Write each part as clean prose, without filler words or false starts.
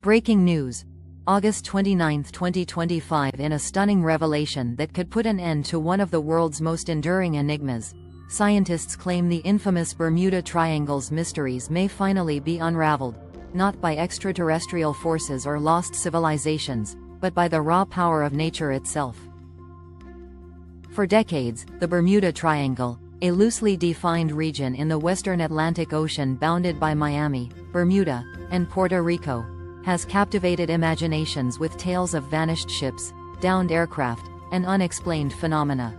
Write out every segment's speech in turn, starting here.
Breaking news. August 29, 2025. In a stunning revelation that could put an end to one of the world's most enduring enigmas, scientists claim the infamous Bermuda Triangle's mysteries may finally be unraveled, not by extraterrestrial forces or lost civilizations, but by the raw power of nature itself. For decades, the Bermuda Triangle, a loosely defined region in the western Atlantic Ocean bounded by Miami, Bermuda, and Puerto Rico, has captivated imaginations with tales of vanished ships, downed aircraft, and unexplained phenomena.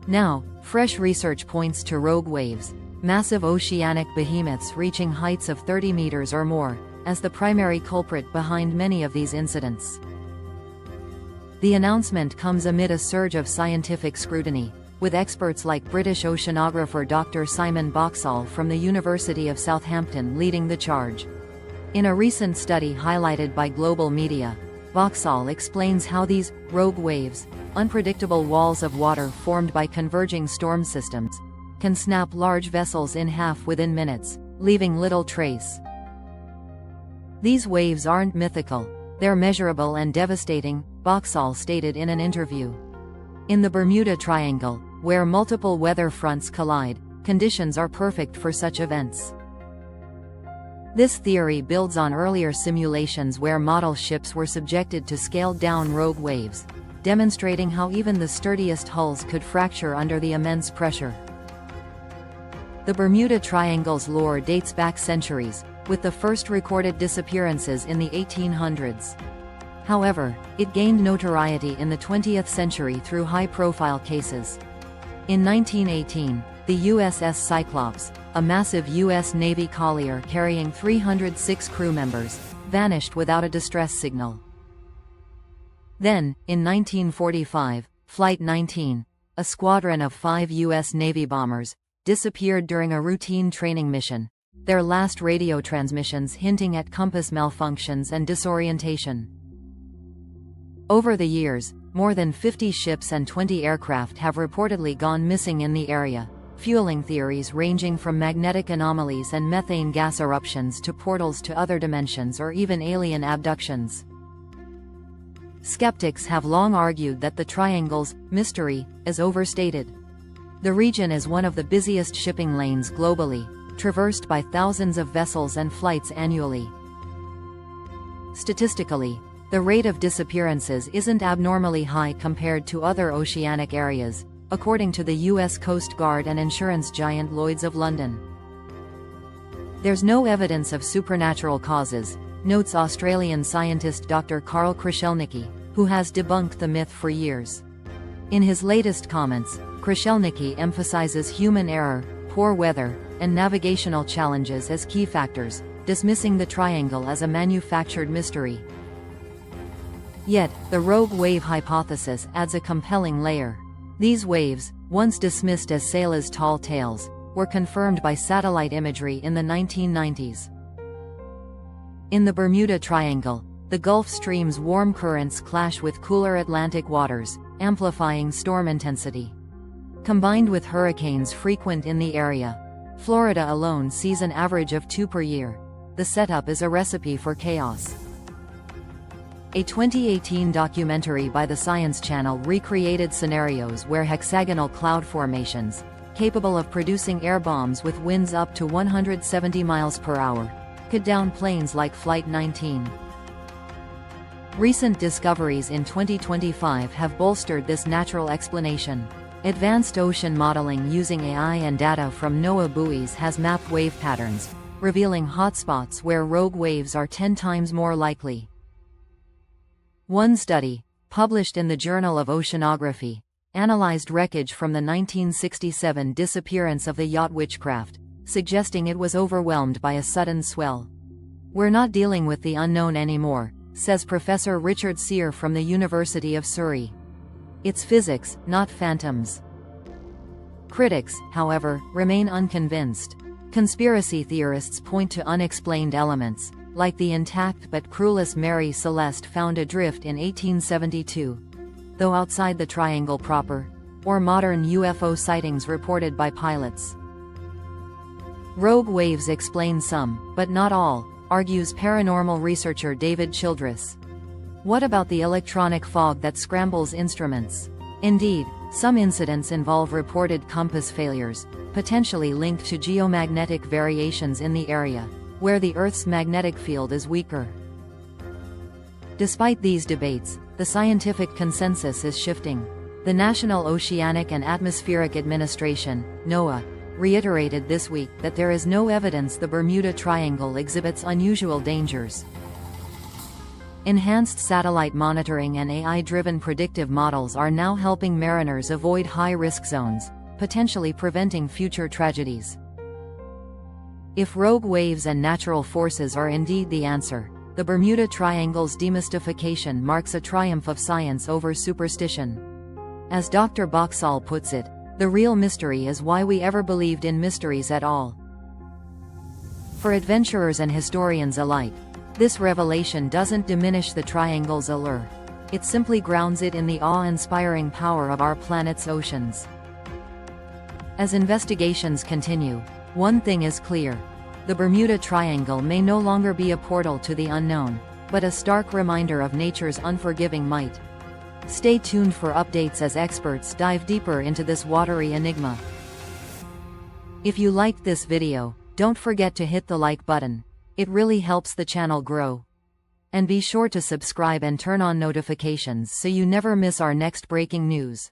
Now, fresh research points to rogue waves, massive oceanic behemoths reaching heights of 30 meters or more, as the primary culprit behind many of these incidents. The announcement comes amid a surge of scientific scrutiny, with experts like British oceanographer Dr. Simon Boxall from the University of Southampton leading the charge. In a recent study highlighted by global media, Boxall explains how these rogue waves, unpredictable walls of water formed by converging storm systems, can snap large vessels in half within minutes, leaving little trace. These waves aren't mythical, they're measurable and devastating, Boxall stated in an interview. In the Bermuda Triangle, where multiple weather fronts collide, conditions are perfect for such events. This theory builds on earlier simulations where model ships were subjected to scaled-down rogue waves, demonstrating how even the sturdiest hulls could fracture under the immense pressure. The Bermuda Triangle's lore dates back centuries, with the first recorded disappearances in the 1800s. However, it gained notoriety in the 20th century through high-profile cases. In 1918, the USS Cyclops, a massive U.S. Navy collier carrying 306 crew members, vanished without a distress signal. Then, in 1945, Flight 19, a squadron of 5 U.S. Navy bombers, disappeared during a routine training mission, their last radio transmissions hinting at compass malfunctions and disorientation. Over the years, more than 50 ships and 20 aircraft have reportedly gone missing in the area, fueling theories ranging from magnetic anomalies and methane gas eruptions to portals to other dimensions or even alien abductions. Skeptics have long argued that the Triangle's mystery is overstated. The region is one of the busiest shipping lanes globally, traversed by thousands of vessels and flights annually. Statistically, the rate of disappearances isn't abnormally high compared to other oceanic areas, according to the U.S. Coast Guard and insurance giant Lloyd's of London. There's no evidence of supernatural causes, notes Australian scientist Dr. Karl Kruszelnicki, who has debunked the myth for years. In his latest comments, Kruszelnicki emphasizes human error, poor weather, and navigational challenges as key factors, dismissing the Triangle as a manufactured mystery. Yet, the rogue wave hypothesis adds a compelling layer. These waves, once dismissed as sailors' tall tales, were confirmed by satellite imagery in the 1990s. In the Bermuda Triangle, the Gulf Stream's warm currents clash with cooler Atlantic waters, amplifying storm intensity. Combined with hurricanes frequent in the area, Florida alone sees an average of 2 per year. The setup is a recipe for chaos. A 2018 documentary by the Science Channel recreated scenarios where hexagonal cloud formations, capable of producing air bombs with winds up to 170 miles per hour, could down planes like Flight 19. Recent discoveries in 2025 have bolstered this natural explanation. Advanced ocean modeling using AI and data from NOAA buoys has mapped wave patterns, revealing hotspots where rogue waves are 10 times more likely. One study, published in the Journal of Oceanography, analyzed wreckage from the 1967 disappearance of the yacht Witchcraft, suggesting it was overwhelmed by a sudden swell. "We're not dealing with the unknown anymore," says Professor Richard Sear from the University of Surrey. "It's physics, not phantoms." Critics, however, remain unconvinced. Conspiracy theorists point to unexplained elements, like the intact but crewless Mary Celeste found adrift in 1872, though outside the Triangle proper, or modern UFO sightings reported by pilots. Rogue waves explain some, but not all, argues paranormal researcher David Childress. What about the electronic fog that scrambles instruments? Indeed, some incidents involve reported compass failures, potentially linked to geomagnetic variations in the area, where the Earth's magnetic field is weaker. Despite these debates, the scientific consensus is shifting. The National Oceanic and Atmospheric Administration, NOAA, reiterated this week that there is no evidence the Bermuda Triangle exhibits unusual dangers. Enhanced satellite monitoring and AI-driven predictive models are now helping mariners avoid high-risk zones, potentially preventing future tragedies. If rogue waves and natural forces are indeed the answer, the Bermuda Triangle's demystification marks a triumph of science over superstition. As Dr. Boxall puts it, the real mystery is why we ever believed in mysteries at all. For adventurers and historians alike, this revelation doesn't diminish the triangle's allure. It simply grounds it in the awe-inspiring power of our planet's oceans. As investigations continue, one thing is clear. The Bermuda Triangle may no longer be a portal to the unknown, but a stark reminder of nature's unforgiving might. Stay tuned for updates as experts dive deeper into this watery enigma. If you liked this video, don't forget to hit the like button. It really helps the channel grow. And be sure to subscribe and turn on notifications so you never miss our next breaking news.